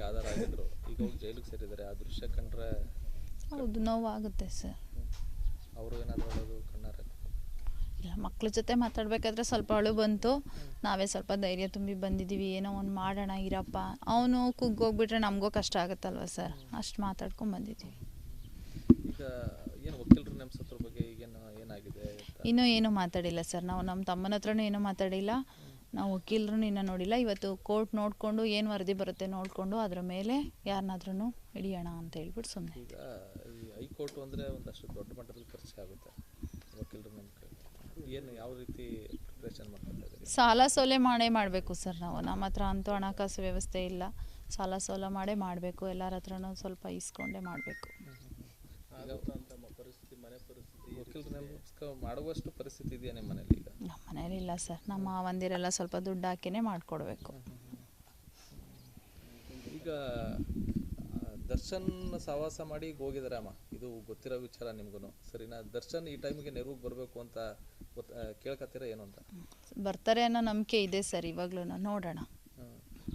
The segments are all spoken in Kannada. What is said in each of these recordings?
ಆಧಾರ ಆಗಿದ್ರು, ಈಗ ಅವ್ರು ಜೈಲಿಗೆ ಸೇರಿದ್ದಾರೆ. ಆ ದೃಶ್ಯ ಕಂಡ್ರೆ ಹೌದು, ನೋವಾಗುತ್ತೆ ಸರ್. ಅವರು ಏನಾದರೂ ಹೇಳೋದು ಕಣ್ಣಾರೆ? ಇಲ್ಲ, ಮಕ್ಳ ಜೊತೆ ಮಾತಾಡಬೇಕಾದ್ರೆ ಸ್ವಲ್ಪ ಅಳು ಬಂತು. ನಾವೇ ಸ್ವಲ್ಪ ಧೈರ್ಯ ತುಂಬಿ ಬಂದಿದ್ದೀವಿ, ಏನೋ ಒಂದು ಮಾಡೋಣ ಇರಪ್ಪ. ಅವನು ಕುಗ್ಗೋಗ್ಬಿಟ್ರೆ ನಮಗೂ ಕಷ್ಟ ಆಗುತ್ತಲ್ವ ಸರ್, ಅಷ್ಟು ಮಾತಾಡ್ಕೊಂಡು ಬಂದಿದ್ದೀವಿ. ಈಗ ಏನು ವಕೀಲರು ನೇಮಿಸೋದ್ರ ಬಗ್ಗೆ ಈಗೇನು ಏನಾಗಿದೆ? ಇನ್ನೂ ಏನೂ ಮಾತಾಡಿಲ್ಲ ಸರ್. ನಾವು ನಮ್ಮ ತಮ್ಮನ ಹತ್ರನೂ ಏನೂ ಮಾತಾಡಿಲ್ಲ, ನಾವು ವಕೀಲರು ಇನ್ನೂ ನೋಡಿಲ್ಲ. ಇವತ್ತು ಕೋರ್ಟ್ ನೋಡಿಕೊಂಡು ಏನು ವರದಿ ಬರುತ್ತೆ ನೋಡಿಕೊಂಡು ಅದ್ರ ಮೇಲೆ ಯಾರನ್ನಾದ್ರೂ ಹಿಡಿಯೋಣ ಅಂತ ಹೇಳ್ಬಿಟ್ಟು ಸುಮ್ಮನೆ. ಈಗ ಈ ಹೈಕೋರ್ಟ್ ಅಂದರೆ ಒಂದಷ್ಟು ದೊಡ್ಡ ಮಟ್ಟದಲ್ಲಿ ಖರ್ಚು ಆಗುತ್ತೆ ವಕೀಲರು ನೇಮಕ. ಏನು ಯಾವ ರೀತಿ ಪ್ರಿಪ್ರೇಷನ್ ಮಾಡ್ಕೊತಾ ಇದ್ದೀರಿ? ಸಾಲ ಸೋಲೆ ಮಾಡಬೇಕು ಸರ್. ನಮ್ಮ ಹತ್ರ ಅಂತೂ ಹಣಕಾಸು ವ್ಯವಸ್ಥೆ ಇಲ್ಲ. ಸಾಲ ಸೋಲ ಮಾಡಬೇಕು, ಎಲ್ಲರ ಹತ್ರನೂ ಸ್ವಲ್ಪ ಇಸ್ಕೊಂಡೇ ಮಾಡಬೇಕು. ಪರಿಸ್ಥಿತಿ, ಮನೆ ಪರಿಸ್ಥಿತಿ, ವಕೀಲರು ನೇಮಕ ಮಾಡುವಷ್ಟು ಪರಿಸ್ಥಿತಿ ಇದೆಯಾ ನಿಮ್ಮ ಮನೇಲಿ? ಈಗ ನಮ್ಮ ಮನೇಲಿ ಇಲ್ಲ ಸರ್. ನಮ್ಮ ಮಾವಂದಿರೆಲ್ಲ ಸ್ವಲ್ಪ ದುಡ್ಡು ಹಾಕಿನೇ ಮಾಡಿಕೊಡ್ಬೇಕು. ಈಗ ದರ್ಶನ್ ಸಹವಾಸ ಮಾಡಿ ಈಗ ಹೋಗಿದ್ದಾರೆ ಅಮ್ಮ, ಇದು ಗೊತ್ತಿರೋ ವಿಚಾರ ನಿಮ್ಗೂ, ಸರಿನಾ? ದರ್ಶನ್ ಈ ಟೈಮಿಗೆ ನೆರವಿಗೆ ಬರಬೇಕು ಅಂತ ಕೇಳ್ಕತ್ತೀರಾ ಏನು ಅಂತ? ಬರ್ತಾರೆ ಅನ್ನೋ ನಂಬಿಕೆ ಇದೆ ಸರ್. ಇವಾಗ್ಲೂ ನೋಡೋಣ.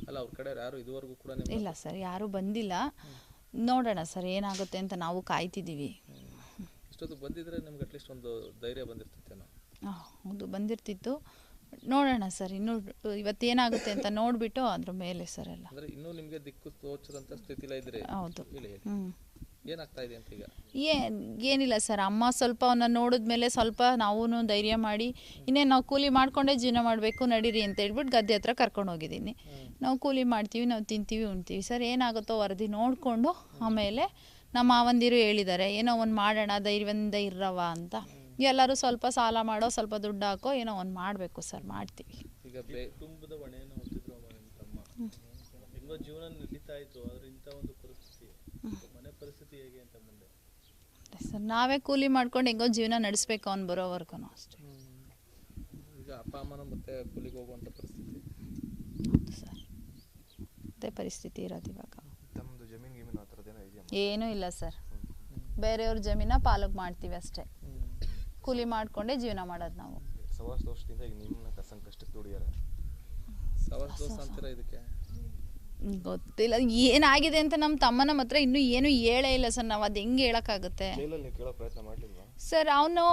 ಅಲ್ಲ, ಅವ್ರ ಕಡೆ ಯಾರು ಇದುವರೆಗೂ ಕೂಡ ಇಲ್ಲ ಸರ್, ಯಾರೂ ಬಂದಿಲ್ಲ. ನೋಡೋಣ ಸರ್ ಏನಾಗುತ್ತೆ ಅಂತ ನಾವು ಕಾಯ್ತಿದ್ದೀವಿ. ಇಷ್ಟೊತ್ತು ಬಂದಿದ್ರೆ ನಿಮ್ಗೆ ಅಟ್ಲೀಸ್ಟ್ ಒಂದು ಧೈರ್ಯ ಬಂದಿರ್ತಿತ್ತೇನೋ? ಹೌದು, ಬಂದಿರ್ತಿತ್ತು. ನೋಡೋಣ ಸರ್, ಇನ್ನೂ ಇವತ್ತೇನಾಗುತ್ತೆ ಅಂತ ನೋಡಿಬಿಟ್ಟು ಅದ್ರ ಮೇಲೆ ಸರ್ ಎಲ್ಲ. ಅಂದರೆ ಇನ್ನೂ ನಿಮಗೆ ದಿಕ್ಕು ತೋಚದಂಥ ಸ್ಥಿತಿಲ ಇದ್ರೆ? ಹೌದು. ಹೇಳಿ ಏನಾಗ್ತಾ ಇದೆ ಅಂತ ಈಗ? ಏನಿಲ್ಲ ಸರ್, ಅಮ್ಮ ಸ್ವಲ್ಪ ಅವನ್ನ ನೋಡಿದ್ಮೇಲೆ ಸ್ವಲ್ಪ ನಾವೂ ಧೈರ್ಯ ಮಾಡಿ ಇನ್ನೇನು ನಾವು ಕೂಲಿ ಮಾಡಿಕೊಂಡೇ ಜೀವನ ಮಾಡಬೇಕು ನಡೀರಿ ಅಂತ ಹೇಳ್ಬಿಟ್ಟು ಗದ್ದೆ ಹತ್ರ ಕರ್ಕೊಂಡು ಹೋಗಿದ್ದೀನಿ. ನಾವು ಕೂಲಿ ಮಾಡ್ತೀವಿ, ನಾವು ತಿಂತೀವಿ, ಉಣ್ತೀವಿ ಸರ್. ಏನಾಗುತ್ತೋ ವರದಿ ನೋಡಿಕೊಂಡು ಆಮೇಲೆ ನಮ್ಮ ಮಾವಂದಿರು ಹೇಳಿದ್ದಾರೆ ಏನೋ ಒಂದು ಮಾಡೋಣ, ಧೈರ್ಯದಿಂದ ಇರವ ಅಂತ. ಎಲ್ಲರೂ ಸ್ವಲ್ಪ ಸಾಲ ಮಾಡೋ, ಸ್ವಲ್ಪ ದುಡ್ಡು ಹಾಕೋ, ಏನೋ ಒಂದು ಮಾಡಬೇಕು ಸರ್, ಮಾಡ್ತೀವಿ. ಈಗ ಕುಟುಂಬದ ಹೊಣೆಯನ್ನು ಹೊತ್ತಿದ್ರು ತಮ್ಮ, ಹೆಂಗೋ ಜೀವನ ನಡೀತಾ ಇತ್ತು, ಆದರೆ ಇಂಥ ಒಂದು ಪರಿಸ್ಥಿತಿ, ಮನೆ ಪರಿಸ್ಥಿತಿ ಹೇಗೆ ಅಂತ ಮುಂದೆ? ಸರ್, ನಾವೇ ಕೂಲಿ ಮಾಡ್ಕೊಂಡು ಹೆಂಗೋ ಜೀವನ ನಡೆಸ್ಬೇಕು ಅವ್ನು ಬರೋವರೆಗೂ ಅಷ್ಟೇ. ಈಗ ಅಪ್ಪ ಅಮ್ಮನ ಮತ್ತೆ ಕೂಲಿಗೆ ಹೋಗುವಂಥ ಪರಿಸ್ಥಿತಿ? ಹೌದು ಸರ್, ಅದೇ ಪರಿಸ್ಥಿತಿ ಇರೋದು ಇವಾಗ. ತಮ್ಮದು ಜಮೀನು ಗೀಮೀನು ಆ ಥರದ್ದೇನೋ ಇದೆಯಾ? ಏನೂ ಇಲ್ಲ ಸರ್, ಬೇರೆಯವ್ರ ಜಮೀನ ಪಾಲಕ್ ಮಾಡ್ತೀವಿ ಅಷ್ಟೇ. ಕೂಲಿ ಮಾಡ್ಕೊಂಡೇ ಜೀವನ ಮಾಡೋದು ನಾವು. ಸವಾಸ ದೋಷದಿಂದ ಈಗ ನಿಮ್ಮನ್ನ ಸಂಕಷ್ಟಕ್ಕೆ ದುಡಿಯಾರ. ಸವಾಸ ದೋಷ ಅಂತೀರ ಇದಕ್ಕೆ? ಗೊತ್ತಿಲ್ಲ ಏನಾಗಿದೆ ಅಂತ. ನಮ್ಮ ತಮ್ಮನ ಹತ್ರ ಇನ್ನೂ ಏನು ಹೇಳೇ ಇಲ್ಲ ಸರ್. ನಾವು ಅದು ಹೆಂಗೆ ಹೇಳೋಕ್ಕಾಗುತ್ತೆ ಸರ್? ಅವನು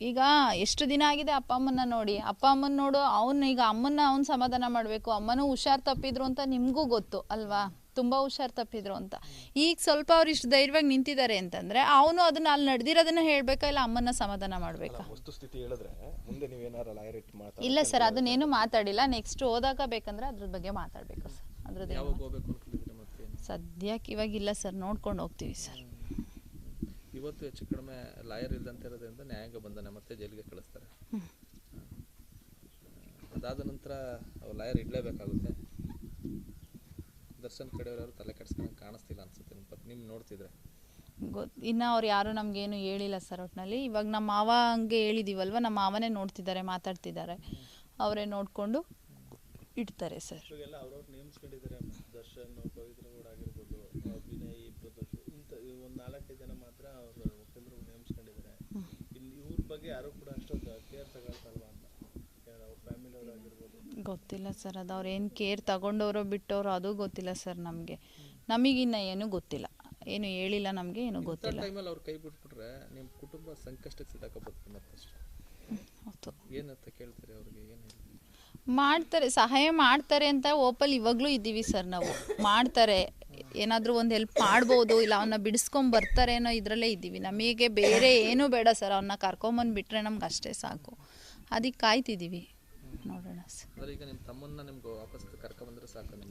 ಈಗ ಎಷ್ಟು ದಿನ ಆಗಿದೆ ಅಪ್ಪ ಅಮ್ಮನ ನೋಡಿ, ಅಪ್ಪ ಅಮ್ಮನ ನೋಡು. ಅವನು ಈಗ ಅಮ್ಮನ್ನ ಅವ್ನು ಸಮಾಧಾನ ಮಾಡಬೇಕು. ಅಮ್ಮನೂ ಹುಷಾರು ತಪ್ಪಿದ್ರು ಅಂತ ನಿಮಗೂ ಗೊತ್ತು ಅಲ್ವಾ, ತುಂಬ ಹುಷಾರು ತಪ್ಪಿದ್ರು ಅಂತ. ಈಗ ಸ್ವಲ್ಪ ಅವ್ರು ಇಷ್ಟು ಧೈರ್ಯವಾಗಿ ನಿಂತಿದ್ದಾರೆ ಅಂತಂದರೆ ಅವನು ಅದನ್ನ ಅಲ್ಲಿ ನಡೆದಿರೋದನ್ನ ಹೇಳಬೇಕಾ, ಇಲ್ಲ ಅಮ್ಮನ ಸಮಾಧಾನ ಮಾಡಬೇಕಾ? ಇಲ್ಲ ಸರ್, ಅದನ್ನೇನು ಮಾತಾಡಿಲ್ಲ. ನೆಕ್ಸ್ಟ್ ಹೋದಾಗ ಬೇಕಂದ್ರೆ ಅದ್ರ ಬಗ್ಗೆ ಮಾತಾಡಬೇಕು ಸರ್. ಅದ್ರದ್ದು ಸದ್ಯಕ್ಕೆ ಇವಾಗಿಲ್ಲ ಸರ್, ನೋಡ್ಕೊಂಡು ಹೋಗ್ತೀವಿ ಸರ್. ಇವತ್ತು ಹೆಚ್ಚು ಕಡಿಮೆ ಲಾಯರ್ ಇಲ್ಲದಂತ ಇರೋದ್ರಿಂದ ನ್ಯಾಯಾಂಗ ಬಂಧನ ಮತ್ತೆ ಜೈಲಿಗೆ ಕಳಿಸ್ತಾರೆ. ಅದಾದ ನಂತರ ಲಾಯರ್ ಇಡಲೇಬೇಕಾಗುತ್ತೆ. ದರ್ಶನ್ ಕಡೆಯವರು ಯಾರು ತಲೆ ಕೆಡಿಸ್ಕೊಂಡು ಕಾಣಿಸ್ತಿಲ್ಲ ಅನ್ಸುತ್ತೆ ನಿಮ್ ನೋಡ್ತಿದ್ರೆ. ಇನ್ನು ಅವ್ರು ಯಾರು ನಮಗೇನು ಹೇಳಿಲ್ಲ ಸರ್ ಒಟ್ಟಿನಲ್ಲಿ. ಇವಾಗ ನಮ್ಮ ಮಾವ ಹಂಗೆ ಹೇಳಿದೀವಲ್ವ, ನಮ್ಮ ಮಾವನೇ ನೋಡ್ತಿದ್ದಾರೆ, ಮಾತಾಡ್ತಿದ್ದಾರೆ, ಅವರೇ ನೋಡಿಕೊಂಡು ಇಡ್ತಾರೆ ಸರ್. ದರ್ಶನ್, ಪವಿತ್ರ ಗೌಡ ಆಗಿರ್ಬೋದು, ಅಭಿನಯ್, ಇಂಥ ಒಂದು 4-5 ಜನ ಮಾತ್ರ ಅವರು ವಕೀಲರು ನೇಮಿಸ್ಕೊಂಡಿದ್ದಾರೆ. ಇವ್ರ ಬಗ್ಗೆ ಯಾರು ಕೂಡ ಅಷ್ಟೊಂದು ಕೇರ್ ತಗೊಳ್ತಲ್ವಾ ಅಂತ ಫ್ಯಾಮಿಲಿ ಅವರು ಆಗಿರ್ಬೋದು? ಗೊತ್ತಿಲ್ಲ ಸರ್, ಅದು ಅವ್ರು ಏನು ಕೇರ್ ತಗೊಂಡವರು ಬಿಟ್ಟವರು ಅದು ಗೊತ್ತಿಲ್ಲ ಸರ್. ನಮಗಿನ್ನ ಏನು ಗೊತ್ತಿಲ್ಲ, ಏನು ಹೇಳಿಲ್ಲ ನಮಗೆ, ಏನು ಗೊತ್ತಿಲ್ಲ. ಟೈಮಲ್ಲಿ ಅವ್ರು ಕೈ ಬಿಟ್ಬಿಟ್ರೆ ನಿಮ್ಮ ಕುಟುಂಬ ಸಂಕಷ್ಟಕ್ಕೆ ಸಿಕ್ಕಾಕಬಹುದು ಮತ್ತಷ್ಟು. ಹೌದು. ಏನಂತ ಕೇಳ್ತಾರೆ ಅವ್ರಿಗೆ? ಏನು ಮಾಡ್ತಾರೆ, ಸಹಾಯ ಮಾಡ್ತಾರೆ ಅಂತ ಓಪಲ್ಲಿ ಇವಾಗಲೂ ಇದ್ದೀವಿ ಸರ್. ನಾವು ಮಾಡ್ತಾರೆ, ಏನಾದರೂ ಒಂದು ಹೆಲ್ಪ್ ಮಾಡ್ಬೋದು, ಇಲ್ಲ ಅವನ್ನ ಬಿಡಿಸ್ಕೊಂಡು ಬರ್ತಾರೆ ಅನ್ನೋ ಇದರಲ್ಲೇ ಇದ್ದೀವಿ. ನಮಗೆ ಬೇರೆ ಏನೂ ಬೇಡ ಸರ್, ಅವನ್ನ ಕರ್ಕೊಂಬಂದುಬಿಟ್ರೆ ನಮ್ಗೆ ಅಷ್ಟೇ ಸಾಕು. ಅದಕ್ಕೆ ಕಾಯ್ತಿದ್ದೀವಿ, ನೋಡೋಣ ಸರ್. ಈಗ ನಿಮ್ಮ ತಮ್ಮನ್ನ ನಿಮ್ಗೆ ವಾಪಸ್ ಕರ್ಕೊಂಡ್ಬಂದ್ರೆ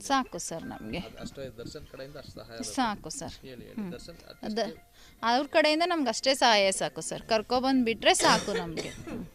ಸಾಕು ಸರ್ ನಮಗೆ. ಅಷ್ಟೇ ದರ್ಶನ್ ಕಡೆಯಿಂದ ಅಷ್ಟು ಸಹಾಯ ಸಾಕು ಸರ್. ದರ್ಶನ್ ಅವ್ರ ಕಡೆಯಿಂದ ನಮ್ಗೆ ಅಷ್ಟೇ ಸಹಾಯ ಸಾಕು ಸರ್. ಕರ್ಕೊಬಂದುಬಿಟ್ರೆ ಸಾಕು ನಮಗೆ.